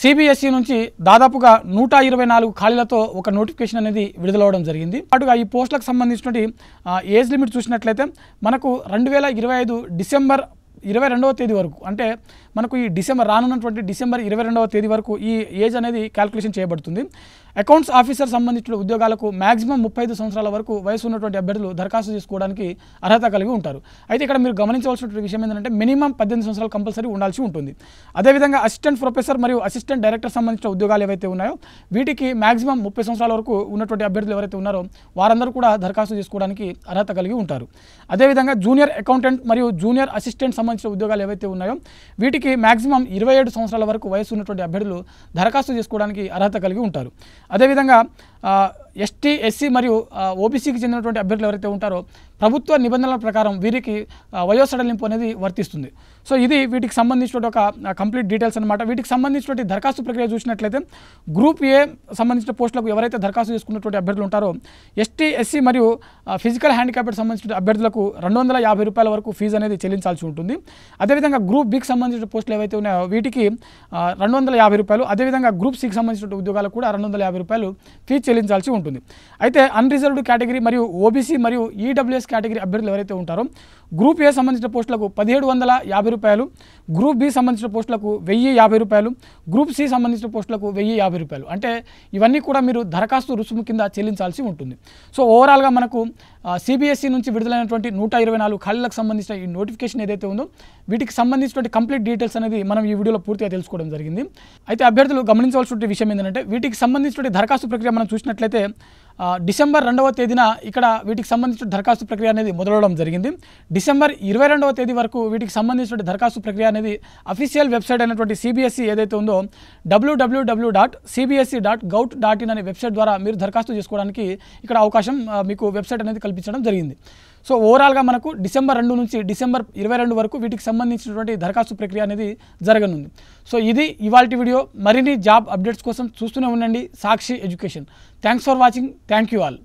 CBSE నుంచి దాదాపుగా 124 ఖాళీలతో ఒక నోటిఫికేషన్ అనేది విడుదలవడం జరిగింది. అటుగా ఈ పోస్టులకు సంబంధించినటువంటి ఏజ్ లిమిట్ చూసినట్లయితే మనకు 2025 డిసెంబర్ 22వ తేదీ వరకు, అంటే మనకు ఈ రానున్నటువంటి డిసెంబర్ 22వ తేదీ వరకు ఈ ఏజ్ అనేది క్యాల్కులేషన్ చేయబడుతుంది. అకౌంట్స్ ఆఫీసర్ సంబంధించిన ఉద్యోగాలకు మ్యాక్సిమం 35 సంవత్సరాల వరకు వయసు ఉన్నటువంటి అభ్యర్థులు దరఖాస్తు చేసుకోవడానికి అర్హత కలిగి ఉంటారు. అయితే ఇక్కడ మీరు గమనించవలసినటువంటి విషయం ఏంటంటే మినిమం 18 సంవత్సరాలు కంపల్సరీ ఉండాల్సి ఉంటుంది. అదేవిధంగా అసిస్టెంట్ ప్రొఫెసర్ మరియు అసిస్టెంట్ డైరెక్టర్ సంబంధించిన ఉద్యోగాలు ఏవైతే ఉన్నాయో వీటికి మ్యాక్సిమం 30 సంవత్సరాల వరకు ఉన్నటువంటి అభ్యర్థులు ఎవరైతే ఉన్నారో వారందరూ కూడా దరఖాస్తు చేసుకోవడానికి అర్హత కలిగి ఉంటారు. అదేవిధంగా జూనియర్ అకౌంటెంట్ మరియు జూనియర్ అసిస్టెంట్ సంబంధించిన ఉద్యోగాలు ఏవైతే ఉన్నాయో వీటికి మ్యాక్సిమం 27 సంవత్సరాల వరకు వయసు ఉన్నటువంటి అభ్యర్థులు దరఖాస్తు చేసుకోవడానికి అర్హత కలిగి ఉంటారు. అదేవిధంగా ఎస్టీ, ఎస్సీ మరియు ఓబీసీకి చెందినటువంటి అభ్యర్థులు ఎవరైతే ఉంటారో ప్రభుత్వ నిబంధనల ప్రకారం వీరికి వయో సడలింపు అనేది వర్తిస్తుంది. సో ఇది వీటికి సంబంధించిన ఒక కంప్లీట్ డీటెయిల్స్ అనమాట. వీటికి సంబంధించినటువంటి దరఖాస్తు ప్రక్రియ చూసినట్లయితే గ్రూప్ ఏ సంబంధించిన పోస్టులకు ఎవరైతే దరఖాస్తు చేసుకున్నటువంటి అభ్యర్థులు ఉంటారో ఎస్టీ, ఎస్సీ మరియు ఫిజికల్ హ్యాండిక్యాప్డ్ సంబంధించిన అభ్యర్థులకు 250 రూపాయల వరకు ఫీజు అనేది చెల్లించాల్సి ఉంటుంది. అదేవిధంగా గ్రూప్ బికి సంబంధించిన పోస్టులు ఏవైతే ఉన్నాయో వీటికి 250 రూపాయలు, అదేవిధంగా గ్రూప్ సికి సంబంధించిన ఉద్యోగాలకు కూడా 250 రూపాయలు ఫీజు చెల్లించాల్సి ఉంటుంది. అయితే అన్రిజర్వ్డ్ కేటగిరీ మరియు ఓబీసీ మరియు ఈడబ్ల్యూఎస్ కేటగిరీ అభ్యర్థులు ఎవరైతే ఉంటారో గ్రూప్ ఏ సంబంధించిన పోస్టులకు 1750 రూపాయలు, గ్రూప్ బి సంబంధించిన పోస్టులకు 1050 రూపాయలు, గ్రూప్ సి సంబంధించిన పోస్టులకు 1050 రూపాయలు, అంటే ఇవన్నీ కూడా మీరు దరఖాస్తు రుసుము కింద చెల్లించాల్సి ఉంటుంది. సో ఓవరాల్గా మనకు సిబిఎస్ఈ నుంచి విడుదలైనటువంటి 124 ఖాళీలకు సంబంధించిన ఈ నోటిఫికేషన్ ఏదైతే ఉందో వీటికి సంబంధించినటువంటి కంప్లీట్ డీటెయిల్స్ అనేది మనం ఈ వీడియోలో పూర్తిగా తెలుసుకోవడం జరిగింది. అయితే అభ్యర్థులు గమనించవలసిన విషయం ఏంటంటే వీటికి సంబంధించినటువంటి దరఖాస్తు ప్రక్రియ మనం చూసినట్లయితే డిసెంబర్ 2వ తేదీన ఇక్కడ వీటికి సంబంధించిన దరఖాస్తు ప్రక్రియ అనేది మొదలవడం జరిగింది. డిసెంబర్ 22వ తేదీ వరకు వీటికి సంబంధించిన దరఖాస్తు ప్రక్రియ అనేది అఫీషియల్ వెబ్సైట్ అయినటువంటి సిబిఎస్ఈ ఏదైతే ఉందో www.cbse.gov.in అనే వెబ్సైట్ ద్వారా మీరు దరఖాస్తు చేసుకోవడానికి ఇక్కడ అవకాశం మీకు వెబ్సైట్ అనేది కల్పించడం జరిగింది. సో ఓవరాల్గా మనకు డిసెంబర్ 2 నుంచి డిసెంబర్ 22 వరకు వీటికి సంబంధించినటువంటి దరఖాస్తు ప్రక్రియ అనేది జరగనుంది. సో ఇది ఇవాల్టి వీడియో. మరిన్ని జాబ్ అప్డేట్స్ కోసం చూస్తూనే ఉండండి Sakshi education. Thanks for watching. Thank you all.